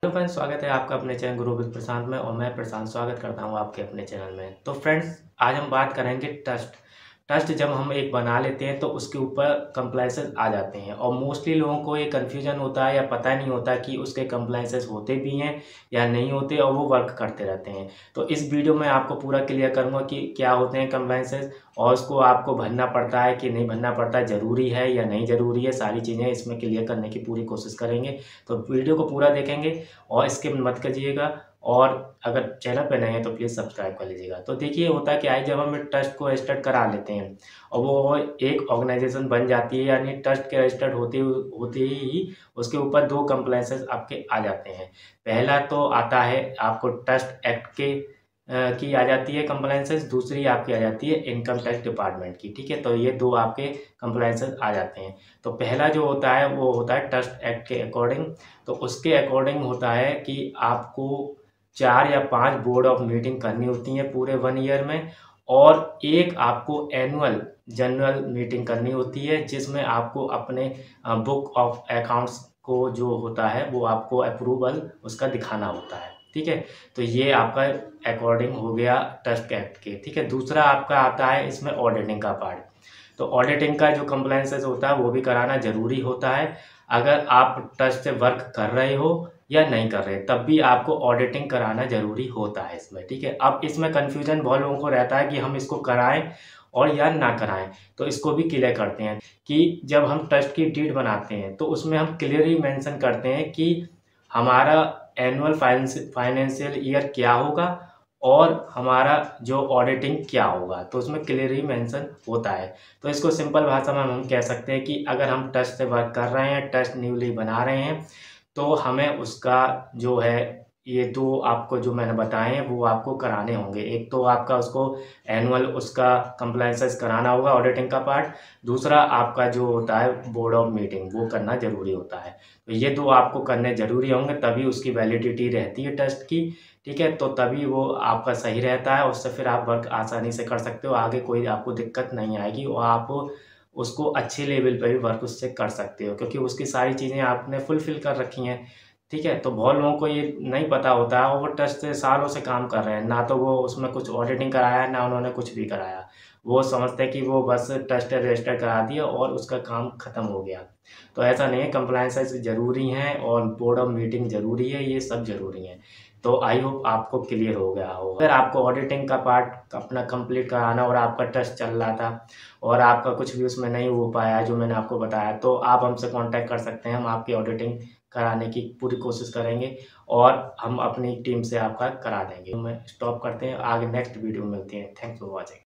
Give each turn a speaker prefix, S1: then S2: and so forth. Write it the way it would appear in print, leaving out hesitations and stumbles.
S1: Hello friends, स्वागत है आपका अपने चैनल ग्रो विद प्रशांत में। और मैं प्रशांत स्वागत करता हूं आपके अपने चैनल में। तो फ्रेंड्स, आज हम बात करेंगे ट्रस्ट। ट्रस्ट जब हम एक बना लेते हैं तो उसके ऊपर कंप्लाइंसेस आ जाते हैं, और मोस्टली लोगों को ये कन्फ्यूजन होता है या पता नहीं होता कि उसके कंप्लाइंसेस होते भी हैं या नहीं होते, और वो वर्क करते रहते हैं। तो इस वीडियो में आपको पूरा क्लियर करूँगा कि क्या होते हैं कंप्लाइंसेस, और उसको आपको भरना पड़ता है कि नहीं भरना पड़ता, ज़रूरी है या नहीं ज़रूरी है। सारी चीज़ें इसमें क्लियर करने की पूरी कोशिश करेंगे। तो वीडियो को पूरा देखेंगे और स्किप मत करिएगा। और अगर चैनल पे नए हैं तो प्लीज़ सब्सक्राइब कर लीजिएगा। तो देखिए, होता क्या है, जब हम ट्रस्ट को रजिस्टर्ड करा लेते हैं और वो एक ऑर्गेनाइजेशन बन जाती है, यानी ट्रस्ट के रजिस्टर्ड होते ही उसके ऊपर दो कंप्लायंसेस आपके आ जाते हैं। पहला तो आता है आपको ट्रस्ट एक्ट के की आ जाती है कंप्लायंसेस, दूसरी आपकी आ जाती है इनकम टैक्स डिपार्टमेंट की। ठीक है, तो ये दो आपके कंप्लायंसेस आ जाते हैं। तो पहला जो होता है वो होता है ट्रस्ट एक्ट के अकॉर्डिंग। तो उसके अकॉर्डिंग होता है कि आपको 4 या 5 बोर्ड ऑफ मीटिंग करनी होती हैं पूरे 1 ईयर में, और एक आपको एनुअल जनरल मीटिंग करनी होती है, जिसमें आपको अपने बुक ऑफ अकाउंट्स को जो होता है वो आपको अप्रूवल उसका दिखाना होता है। ठीक है, तो ये आपका अकॉर्डिंग हो गया ट्रस्ट एक्ट के। ठीक है, दूसरा आपका आता है इसमें ऑडिटिंग का पार्ट। तो ऑडिटिंग का जो कंप्लायंसेस होता है वो भी कराना ज़रूरी होता है। अगर आप ट्रस्ट से वर्क कर रहे हो या नहीं कर रहे, तब भी आपको ऑडिटिंग कराना ज़रूरी होता है इसमें। ठीक है, अब इसमें कन्फ्यूजन बहुत लोगों को रहता है कि हम इसको कराएं और या ना कराएं। तो इसको भी क्लियर करते हैं कि जब हम ट्रस्ट की डीड बनाते हैं तो उसमें हम क्लियरली मेंशन करते हैं कि हमारा एनुअल फाइनेंशियल ईयर क्या होगा और हमारा जो ऑडिटिंग क्या होगा, तो उसमें क्लियरली मेंशन होता है। तो इसको सिंपल भाषा में हम कह सकते हैं कि अगर हम ट्रस्ट से वर्क कर रहे हैं, ट्रस्ट न्यूली बना रहे हैं, तो हमें उसका जो है ये दो आपको जो मैंने बताए हैं वो आपको कराने होंगे। एक तो आपका उसको एनुअल उसका कंप्लायंसेस कराना होगा, ऑडिटिंग का पार्ट। दूसरा आपका जो होता है बोर्ड ऑफ मीटिंग, वो करना ज़रूरी होता है। तो ये दो आपको करने ज़रूरी होंगे, तभी उसकी वैलिडिटी रहती है ट्रस्ट की। ठीक है, तो तभी वो आपका सही रहता है, उससे फिर आप वर्क आसानी से कर सकते हो। आगे कोई आपको दिक्कत नहीं आएगी और आप उसको अच्छे लेवल पे भी वर्क उससे कर सकते हो, क्योंकि उसकी सारी चीज़ें आपने फुलफ़िल कर रखी हैं। ठीक है, तो बहुत लोगों को ये नहीं पता होता है और वो ट्रस्ट से सालों से काम कर रहे हैं, ना तो वो उसमें कुछ ऑडिटिंग कराया है, ना उन्होंने कुछ भी कराया। वो समझते हैं कि वो बस ट्रस्ट रजिस्टर करा दिया और उसका काम ख़त्म हो गया। तो ऐसा नहीं है, कंप्लायंसेस ज़रूरी हैं और बोर्ड ऑफ मीटिंग ज़रूरी है, ये सब ज़रूरी हैं। तो आई होप आपको क्लियर हो गया होगा। अगर आपको ऑडिटिंग का पार्ट अपना कंप्लीट कराना और आपका ट्रस्ट चल रहा था और आपका कुछ भी उसमें नहीं हो पाया जो मैंने आपको बताया, तो आप हमसे कांटेक्ट कर सकते हैं। हम आपकी ऑडिटिंग कराने की पूरी कोशिश करेंगे और हम अपनी टीम से आपका करा देंगे। तो मैं स्टॉप करते हैं, आगे नेक्स्ट वीडियो में मिलते हैं। Thanks for watching.